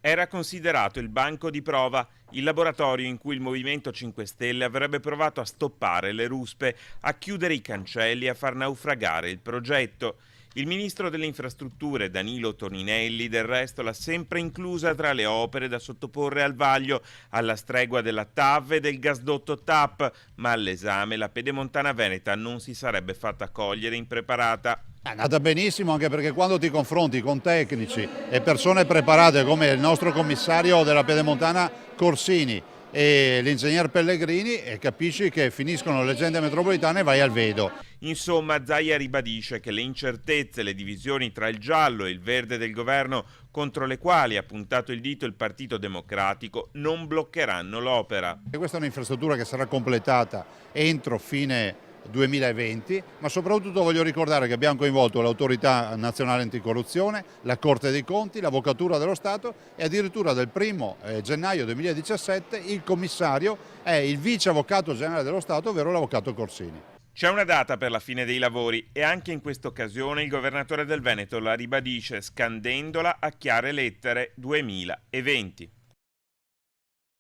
Era considerato il banco di prova, il laboratorio in cui il Movimento 5 Stelle avrebbe provato a stoppare le ruspe, a chiudere i cancelli e a far naufragare il progetto. Il ministro delle infrastrutture Danilo Toninelli del resto l'ha sempre inclusa tra le opere da sottoporre al vaglio, alla stregua della TAV e del gasdotto TAP, ma all'esame la Pedemontana Veneta non si sarebbe fatta cogliere impreparata. È andata benissimo, anche perché quando ti confronti con tecnici e persone preparate come il nostro commissario della Pedemontana Corsini e l'ingegner Pellegrini, capisci che finiscono le leggende metropolitane e vai al vedo. Insomma, Zaia ribadisce che le incertezze, le divisioni tra il giallo e il verde del governo, contro le quali ha puntato il dito il Partito Democratico, non bloccheranno l'opera. E questa è un'infrastruttura che sarà completata entro fine 2020, ma soprattutto voglio ricordare che abbiamo coinvolto l'Autorità Nazionale Anticorruzione, la Corte dei Conti, l'Avvocatura dello Stato e addirittura del 1° gennaio 2017 il commissario è il vice avvocato generale dello Stato, ovvero l'avvocato Corsini. C'è una data per la fine dei lavori e anche in questa occasione il governatore del Veneto la ribadisce scandendola a chiare lettere: 2020.